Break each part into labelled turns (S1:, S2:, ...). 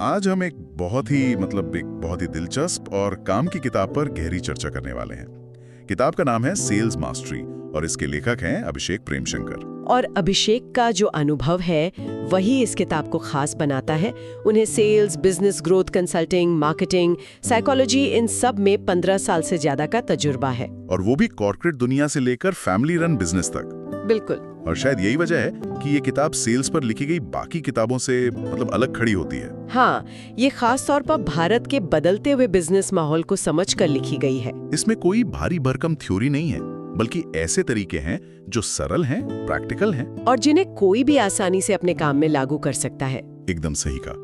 S1: आज हम एक बहुत ही दिलचस्प और काम की किताब पर गहरी चर्चा करने वाले हैं। किताब का नाम है सेल्स मास्टरी और इसके लेखक हैं अभिषेक प्रेमशंकर।
S2: और अभिषेक का जो अनुभव है वही इस किताब को खास बनाता है। उन्हें sales, business growth consulting, marketing, psychology, इन सब में 15 साल से ज्यादा का तजुर्बा है।
S1: और वो भी कॉर्पोरेट दुनिया से लेकर फैमिली रन बिजनेस तक।
S2: बिल्कुल।
S1: और शायद यही वजह है कि ये किताब सेल्स पर लिखी गई बाकी किताबों से अलग खड़ी होती है।
S2: हाँ, ये खास तौर पर भारत के बदलते हुए बिजनेस माहौल को समझकर लिखी गई है।
S1: इसमें कोई भारी भरकम थ्योरी नहीं है, बल्कि ऐसे तरीके हैं जो सरल हैं, प्रैक्टिकल हैं
S2: और जिन्हें कोई भी आसानी से अपने काम में लागू कर सकता है।
S1: एकदम सही कहा।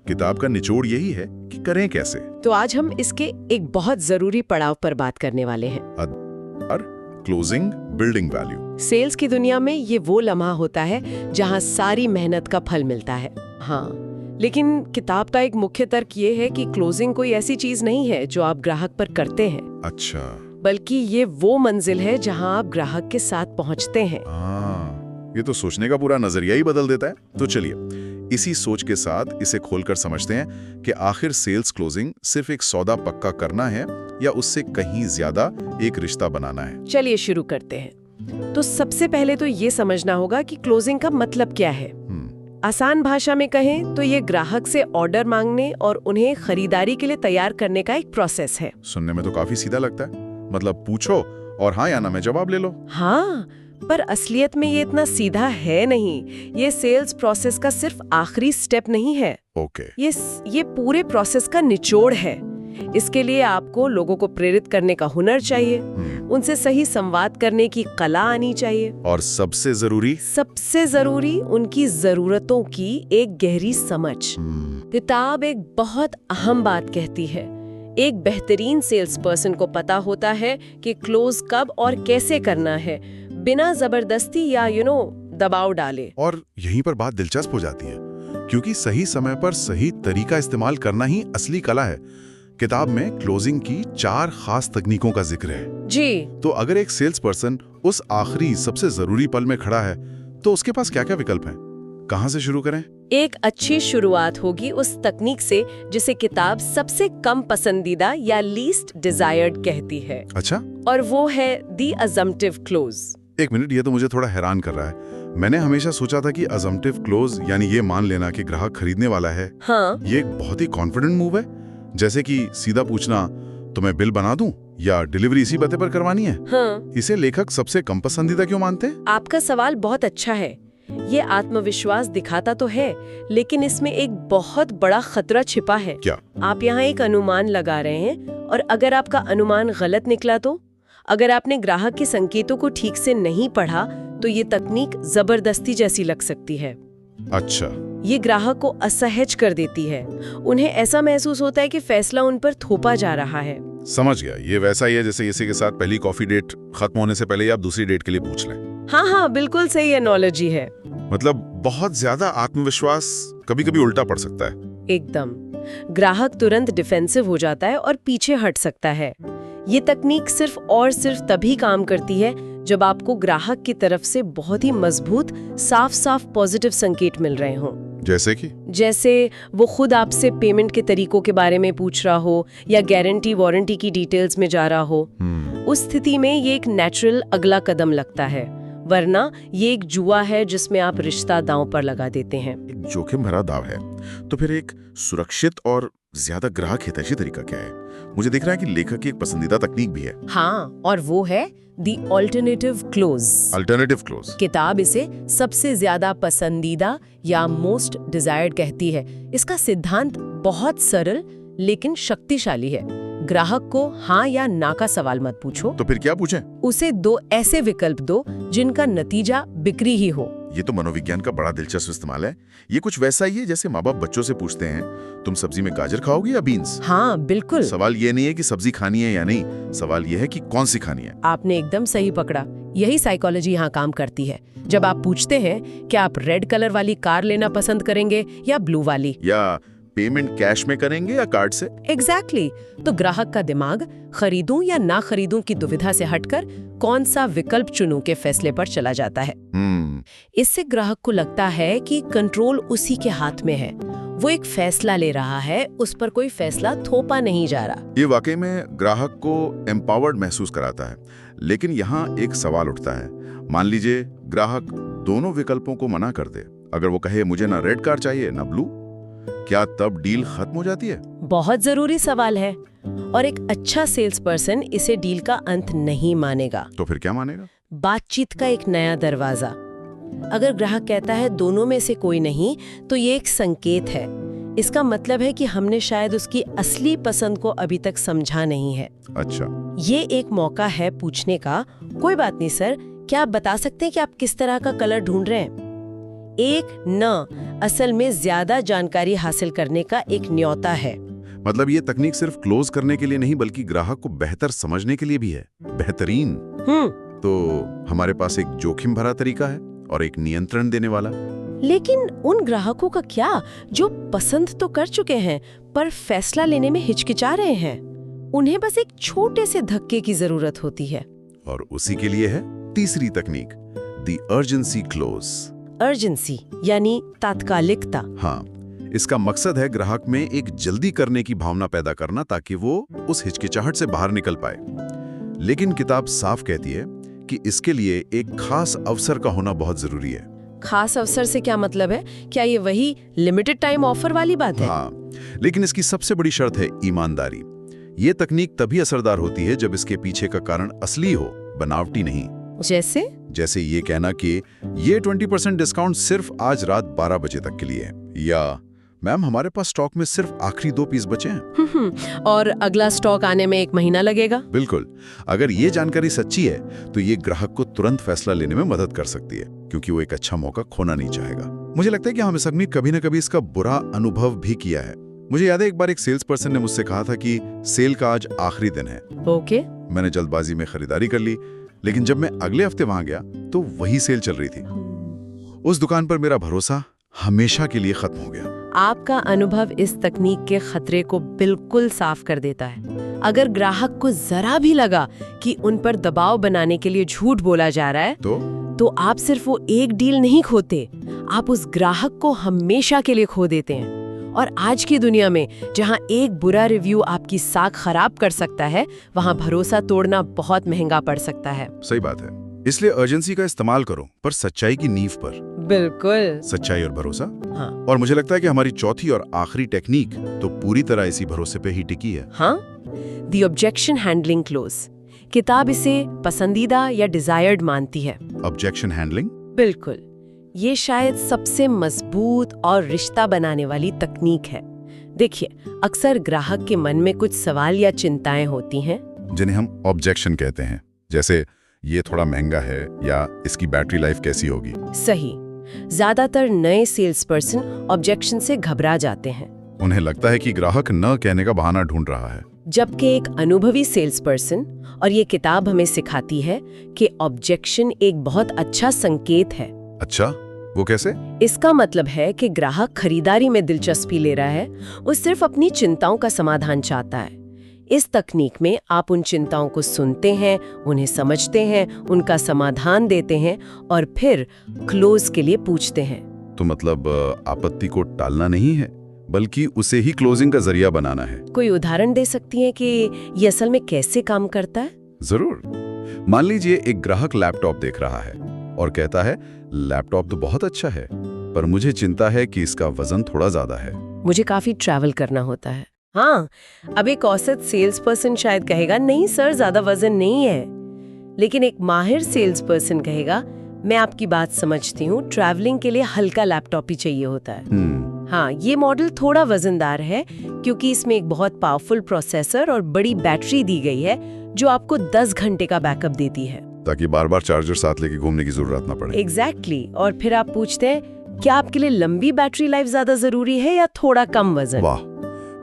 S1: किताब का निचोड़ यही है कि करें कैसे।
S2: तो आज हम इसके एक बहुत जरूरी पड़ाव पर बात करने वाले हैं।
S1: Closing building value.
S2: सेल्स की दुनिया में ये वो लम्हा होता है जहां सारी मेहनत का फल मिलता है। हाँ, लेकिन किताब का एक मुख्य तर्क ये है कि क्लोजिंग कोई ऐसी चीज नहीं है जो आप ग्राहक पर करते हैं।
S1: अच्छा।
S2: बल्कि ये वो मंजिल है जहां आप ग्राहक के साथ पहुंचते हैं।
S1: ये तो सोचने का पूरा नजरिया ही बदल देता है। तो चलिए इसी सोच के साथ इसे खोलकर समझते हैं कि आखिर सेल्स क्लोजिंग सिर्फ एक सौदा पक्का करना है या उससे कहीं ज्यादा एक रिश्ता बनाना है।
S2: चलिए शुरू करते हैं। तो सबसे पहले तो ये समझना होगा कि क्लोजिंग का मतलब क्या है। आसान भाषा में कहें तो ये ग्राहक से ऑर्डर मांगने और उन्हें खरीदारी के लिए तैयार करने का एक प्रोसेस है।
S1: सुनने में तो काफी सीधा लगता है, मतलब पूछो और हाँ या ना में जवाब ले लो।
S2: हाँ, पर असलियत में ये इतना सीधा है नहीं। ये सेल्स प्रोसेस का सिर्फ आखिरी स्टेप नहीं है।
S1: ओके।
S2: ये पूरे प्रोसेस का निचोड़ है। इसके लिए आपको लोगों को प्रेरित करने का हुनर चाहिए, उनसे सही संवाद करने की कला आनी चाहिए
S1: और सबसे जरूरी
S2: उनकी जरूरतों की एक गहरी समझ। किताब एक बहुत अहम बात कहती है। एक बेहतरीन सेल्स पर्सन को पता होता है कि क्लोज कब और कैसे करना है, बिना जबरदस्ती या दबाव डाले।
S1: और यहीं पर बात दिलचस्प हो जाती है, क्योंकि सही समय पर सही तरीका इस्तेमाल करना ही असली कला है। किताब में क्लोजिंग की 4 खास तकनीकों का जिक्र है।
S2: जी।
S1: तो अगर एक सेल्स पर्सन उस आखिरी सबसे जरूरी पल में खड़ा है तो उसके पास क्या-क्या विकल्प हैं? कहां से शुरू करें?
S2: एक अच्छी शुरुआत होगी उस तकनीक से जिसे किताब सबसे कम पसंदीदा या लीस्ट डिजायर्ड कहती है।
S1: अच्छा।
S2: और वो है दी अजम्पटिव क्लोज।
S1: एक मिनट, ये तो मुझे थोड़ा हैरान कर रहा है। मैंने हमेशा सोचा था कि अजम्पटिव क्लोज यानी ये मान लेना कि ग्राहक खरीदने वाला है।
S2: हाँ।
S1: ये एक बहुत ही कॉन्फिडेंट मूव है, जैसे कि सीधा पूछना तो मैं बिल बना दूं या डिलीवरी इसी पते पर करवानी है।
S2: हाँ।
S1: इसे लेखक सबसे कम पसंदीदा क्यों मानते हैं?
S2: आपका सवाल बहुत अच्छा है। ये आत्मविश्वास दिखाता तो है, लेकिन इसमें एक बहुत बड़ा खतरा छिपा है।
S1: क्या?
S2: आप यहाँ एक अनुमान लगा रहे हैं और अगर आपका अनुमान गलत निकला तो? अगर आपने ग्राहक के संकेतों को ठीक से नहीं पढ़ा तो ये तकनीक जबरदस्ती जैसी लग सकती है।
S1: अच्छा।
S2: ये ग्राहक को असहज कर देती है। उन्हें ऐसा महसूस होता है कि फैसला उन पर थोपा जा रहा है।
S1: समझ गया। ये वैसा ही है जैसे किसी के साथ पहली कॉफी डेट खत्म होने से पहले ही आप दूसरी डेट के लिए पूछ लें।
S2: हाँ, बिल्कुल सही एनालॉजी है।
S1: मतलब बहुत ज्यादा आत्मविश्वास कभी-कभी उल्टा पड़ सकता है।
S2: एकदम। ग्राहक तुरंत डिफेंसिव हो जाता है और पीछे हट सकता है। ये तकनीक सिर्फ तभी काम करती है जब आपको ग्राहक की तरफ से बहुत ही मजबूत, साफ पॉजिटिव संकेत मिल रहे हों। जैसे वो खुद आपसे पेमेंट के तरीकों के बारे में पूछ रहा हो या गारंटी वारंटी की डिटेल्स में जा रहा हो। उस स्थिति में ये एक नेचुरल अगला कदम लगता है, वरना ये एक जुआ है जिसमें आप रिश्ता दांव पर लगा देते हैं।
S1: एक जोखिम भरा दाव है। तो फिर एक सुरक्षित और ज्यादा ग्राहक हितैषी तरीका क्या है? मुझे दिख रहा है कि लेखक की एक पसंदीदा तकनीक भी है।
S2: हाँ, और वो है दी ऑल्टरनेटिव क्लोज।
S1: Alternative close.
S2: किताब इसे सबसे ज्यादा पसंदीदा या मोस्ट डिजायर्ड कहती है। इसका सिद्धांत बहुत सरल लेकिन शक्तिशाली है। ग्राहक को हाँ या ना का सवाल मत पूछो।
S1: तो फिर क्या पूछें?
S2: उसे 2 ऐसे विकल्प दो जिनका नतीजा बिक्री ही हो।
S1: ये तो मनोविज्ञान का बड़ा दिलचस्प इस्तेमाल है। ये कुछ वैसा ही है जैसे माँ बाप बच्चों से पूछते हैं, तुम सब्जी में गाजर खाओगे या बीन्स?
S2: हाँ, बिल्कुल।
S1: सवाल ये नहीं है कि सब्जी खानी है या नहीं, सवाल ये है कि कौन सी खानी है।
S2: आपने एकदम सही पकड़ा। यही साइकोलॉजी यहाँ काम करती है। जब आप पूछते हैं कि आप रेड कलर वाली कार लेना पसंद करेंगे या ब्लू वाली,
S1: या पेमेंट कैश में करेंगे या कार्ड से,
S2: एग्जैक्टली। तो ग्राहक का दिमाग खरीदूं या ना खरीदूं की दुविधा से हटकर कौन सा विकल्प चुनूं के फैसले पर चला जाता है। इससे ग्राहक को लगता है कि कंट्रोल उसी के हाथ में है। वो एक फैसला ले रहा है, उस पर कोई फैसला थोपा नहीं जा रहा।
S1: ये वाकई में ग्राहक को एम्पावर्ड महसूस कराता है। लेकिन यहाँ एक सवाल उठता है। मान लीजिए ग्राहक दोनों विकल्पों को मना कर दे। अगर वो कहे मुझे ना रेड कार चाहिए ना ब्लू, क्या तब डील खत्म हो जाती है?
S2: बहुत जरूरी सवाल है, और एक अच्छा सेल्स पर्सन इसे डील का अंत नहीं मानेगा।
S1: तो फिर क्या मानेगा?
S2: बातचीत का एक नया दरवाजा। अगर ग्राहक कहता है दोनों में से कोई नहीं, तो ये एक संकेत है। इसका मतलब है कि हमने शायद उसकी असली पसंद को अभी तक समझा नहीं है।
S1: अच्छा,
S2: ये एक मौका है पूछने का, कोई बात नहीं सर, क्या आप बता सकते हैं कि आप किस तरह का कलर ढूंढ रहे हैं? एक न असल में ज्यादा जानकारी हासिल करने का एक न्योता है।
S1: मतलब ये तकनीक सिर्फ क्लोज करने के लिए नहीं बल्कि ग्राहक को बेहतर समझने के लिए भी है। बेहतरीन। तो हमारे पास एक जोखिम भरा तरीका है और एक नियंत्रण देने वाला।
S2: लेकिन उन ग्राहकों का क्या जो पसंद तो कर चुके हैं पर फैसला लेने में हिचकिचा रहे हैं? उन्हें बस एक छोटे से धक्के की जरूरत होती है।
S1: और उसी के लिए है तीसरी तकनीक, द अर्जेंसी क्लोज।
S2: अर्जेंसी यानी तात्कालिकता।
S1: हाँ, इसका मकसद है ग्राहक में एक जल्दी करने की भावना पैदा करना ताकि वो उस हिचकिचाहट से बाहर निकल पाए। लेकिन किताब साफ कहती है कि इसके लिए एक खास अवसर का होना बहुत जरूरी है।
S2: खास अवसर से क्या मतलब है? क्या ये वही लिमिटेड टाइम ऑफर वाली बात है?
S1: हाँ, लेकिन इसकी सबसे बड़ी शर्त है ईमानदारी। ये तकनीक तभी असरदार होती है जब इसके पीछे का कारण असली हो, बनावटी नहीं। जैसे ये कहना कि ये 20% डिस्काउंट सिर्फ आज रात 12 बजे तक के लिए है, या मैम हमारे पास स्टॉक में सिर्फ आखिरी 2 पीस बचे हैं
S2: और अगला स्टॉक आने में 1 महीना लगेगा।
S1: बिल्कुल। अगर ये जानकारी सच्ची है तो ये ग्राहक को तुरंत फैसला लेने में मदद कर सकती है, क्योंकि वो एक अच्छा मौका खोना नहीं चाहेगा। मुझे लगता है कि हम सबने कभी न कभी इसका बुरा अनुभव भी किया है। मुझे याद है एक बार एक सेल्स पर्सन ने मुझसे कहा था कि सेल का आज आखिरी दिन है।
S2: ओके।
S1: मैंने जल्दबाजी में खरीदारी कर ली, लेकिन जब मैं अगले हफ्ते वहां गया तो वही सेल चल रही थी। उस दुकान पर मेरा भरोसा हमेशा के लिए खत्म हो गया।
S2: आपका अनुभव इस तकनीक के खतरे को बिल्कुल साफ कर देता है। अगर ग्राहक को जरा भी लगा कि उन पर दबाव बनाने के लिए झूठ बोला जा रहा है, तो आप सिर्फ वो एक डील नहीं खोते, आप उस ग्राहक को हमेशा के लिए खो देते हैं। और आज की दुनिया में जहां एक बुरा रिव्यू आपकी साख खराब कर सकता है, वहां भरोसा तोड़ना बहुत महंगा पड़ सकता है।
S1: सही बात है। इसलिए अर्जेंसी का इस्तेमाल करो, पर सच्चाई की नींव पर।
S2: बिल्कुल।
S1: सच्चाई और भरोसा।
S2: हाँ।
S1: और मुझे लगता है कि हमारी चौथी और आखिरी टेक्निक तो पूरी तरह इसी भरोसे पे ही टिकी है।
S2: हाँ, द ऑब्जेक्शन हैंडलिंग क्लोज। किताब इसे पसंदीदा या डिजायर्ड मानती है।
S1: Objection handling?
S2: बिल्कुल। ये शायद सबसे मजबूत और रिश्ता बनाने वाली तकनीक है। देखिए, अक्सर ग्राहक के मन में कुछ सवाल या चिंताएं होती हैं,
S1: जिन्हें हम ऑब्जेक्शन कहते हैं। जैसे ये थोड़ा महंगा है, या इसकी बैटरी लाइफ कैसी होगी।
S2: सही। ज्यादातर नए सेल्स पर्सन ऑब्जेक्शन से घबरा जाते हैं।
S1: उन्हें लगता है कि ग्राहक न कहने का बहाना ढूंढ रहा है।
S2: जबकि एक अनुभवी सेल्स पर्सन, और ये किताब हमें सिखाती है कि ऑब्जेक्शन एक बहुत अच्छा संकेत है।
S1: अच्छा, वो कैसे?
S2: इसका मतलब है कि ग्राहक खरीदारी में दिलचस्पी ले रहा है, वो सिर्फ अपनी चिंताओं का समाधान चाहता है। इस तकनीक में आप उन चिंताओं को सुनते हैं, उन्हें समझते हैं, उनका समाधान देते हैं और फिर क्लोज के लिए पूछते हैं।
S1: तो मतलब आपत्ति को टालना नहीं है, बल्कि उसे ही क्लोजिंग का जरिया बनाना है।
S2: कोई उदाहरण दे सकती हैं कि ये असल में कैसे काम करता है?
S1: जरूर। मान लीजिए एक ग्राहक लैपटॉप देख रहा है और कहता है लैपटॉप तो बहुत अच्छा है, पर मुझे चिंता है कि इसका वजन थोड़ा ज्यादा है।
S2: मुझे काफी ट्रैवल करना होता है। हाँ, अब एक औसत सेल्स पर्सन शायद कहेगा नहीं सर, ज्यादा वजन नहीं है। लेकिन एक माहिर सेल्स पर्सन कहेगा मैं आपकी बात समझती हूँ, ट्रैवलिंग के लिए हल्का लैपटॉप ही चाहिए होता है। हाँ, ये मॉडल थोड़ा वजनदार है क्योंकि इसमें एक बहुत पावरफुल प्रोसेसर और बड़ी बैटरी दी गई है जो आपको 10 घंटे का बैकअप देती है, ताकि
S1: बार बार चार्जर साथ लेके घूमने की जरूरत ना पड़े।
S2: एग्जैक्टली। और फिर आप पूछते हैं क्या आपके लिए लंबी बैटरी लाइफ ज्यादा जरूरी है या थोड़ा कम वजन?
S1: वाह,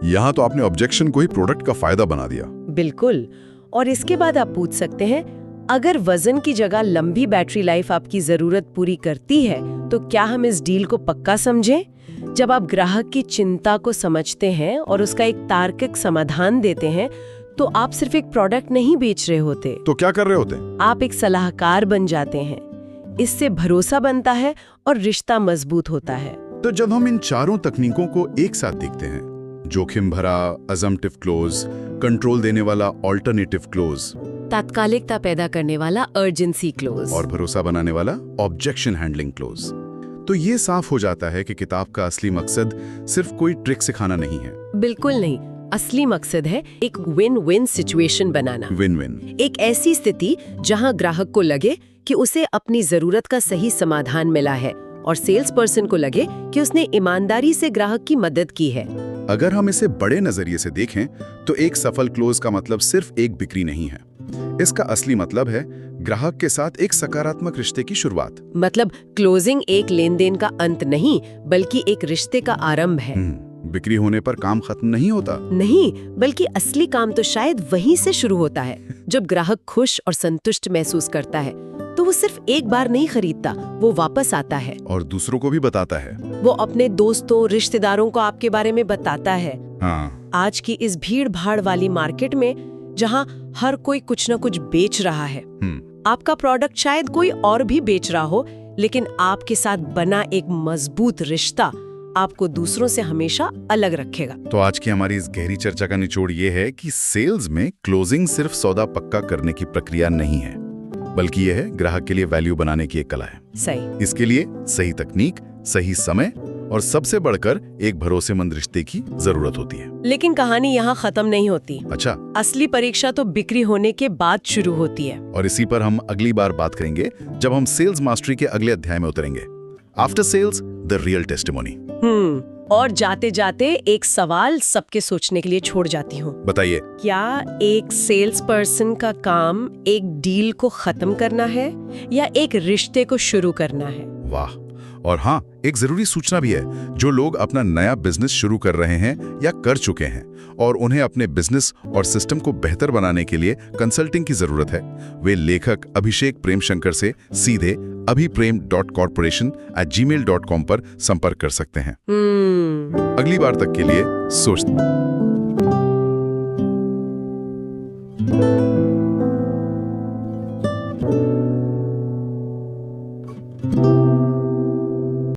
S1: यहाँ तो आपने ऑब्जेक्शन को ही प्रोडक्ट का फायदा बना दिया।
S2: बिल्कुल। और इसके बाद आप पूछ सकते हैं अगर वजन की जगह लंबी बैटरी लाइफ आपकी जरूरत पूरी करती है तो क्या हम इस डील को पक्का समझें? जब आप ग्राहक की चिंता को समझते हैं और उसका एक तार्किक समाधान देते हैं तो आप सिर्फ एक प्रोडक्ट नहीं बेच रहे होते।
S1: तो क्या कर रहे होते?
S2: आप एक सलाहकार बन जाते हैं। इससे भरोसा बनता है और रिश्ता मजबूत होता है।
S1: तो जब हम इन चारों तकनीकों को एक साथ देखते हैं, जोखिम भरा अजम्पटिव क्लोज, कंट्रोल देने वाला ऑल्टरनेटिव क्लोज,
S2: तात्कालिकता पैदा करने वाला अर्जेंसी क्लोज
S1: और भरोसा बनाने वाला ऑब्जेक्शन हैंडलिंग क्लोज, तो ये साफ हो जाता है कि किताब का असली मकसद सिर्फ कोई ट्रिक सिखाना नहीं है।
S2: बिल्कुल नहीं, असली मकसद है एक विन विन सिचुएशन बनाना।
S1: विन विन,
S2: एक ऐसी स्थिति जहां ग्राहक को लगे कि उसे अपनी जरूरत का सही समाधान मिला है और सेल्स पर्सन को लगे कि उसने ईमानदारी से ग्राहक की मदद की है।
S1: अगर हम इसे बड़े नजरिए से देखें तो एक सफल क्लोज का मतलब सिर्फ एक बिक्री नहीं है। इसका असली मतलब है ग्राहक के साथ एक सकारात्मक रिश्ते की शुरुआत।
S2: मतलब क्लोजिंग एक लेन देन का अंत नहीं, बल्कि एक रिश्ते का आरंभ है।
S1: बिक्री होने पर काम खत्म नहीं होता।
S2: नहीं, बल्कि असली काम तो शायद वहीं से शुरू होता है। जब ग्राहक खुश और संतुष्ट महसूस करता है तो वो सिर्फ एक बार नहीं खरीदता, वो वापस आता है
S1: और दूसरों को भी बताता है।
S2: वो अपने दोस्तों रिश्तेदारों को आपके बारे में बताता है।
S1: हाँ।
S2: आज की इस भीड़ भाड़ वाली मार्केट में जहाँ हर कोई कुछ न कुछ बेच रहा है, आपका प्रोडक्ट शायद कोई और भी बेच रहा हो, लेकिन आपके साथ बना एक मजबूत रिश्ता आपको दूसरों से हमेशा अलग रखेगा।
S1: तो आज की हमारी इस गहरी चर्चा का निचोड़ ये है कि सेल्स में क्लोजिंग सिर्फ सौदा पक्का करने की प्रक्रिया नहीं है, बल्कि यह है ग्राहक के लिए वैल्यू बनाने की एक कला है।
S2: सही।
S1: इसके लिए सही तकनीक, सही समय और सबसे बढ़कर एक भरोसेमंद रिश्ते की जरूरत होती है।
S2: लेकिन कहानी यहाँ खत्म नहीं होती।
S1: अच्छा।
S2: असली परीक्षा तो बिक्री होने के बाद शुरू होती है।
S1: और इसी पर हम अगली बार बात करेंगे जब हम सेल्स मास्टरी के अगले अध्याय में उतरेंगे। After sales, the real testimony.
S2: और जाते जाते एक सवाल सबके सोचने के लिए छोड़ जाती हूँ।
S1: बताइए।
S2: क्या एक सेल्स पर्सन का काम एक डील को खत्म करना है या एक रिश्ते को शुरू करना है?
S1: वाह। और हाँ, एक जरूरी सूचना भी है, जो लोग अपना नया बिजनेस शुरू कर रहे हैं या कर चुके हैं और उन्हें अपने बिजनेस और सिस्टम को बेहतर बनाने के लिए कंसल्टिंग की जरूरत है, वे लेखक अभिषेक प्रेम शंकर से सीधे abhiprem.corporation@gmail.com पर संपर्क कर सकते हैं। अगली बार तक के लिए सोचते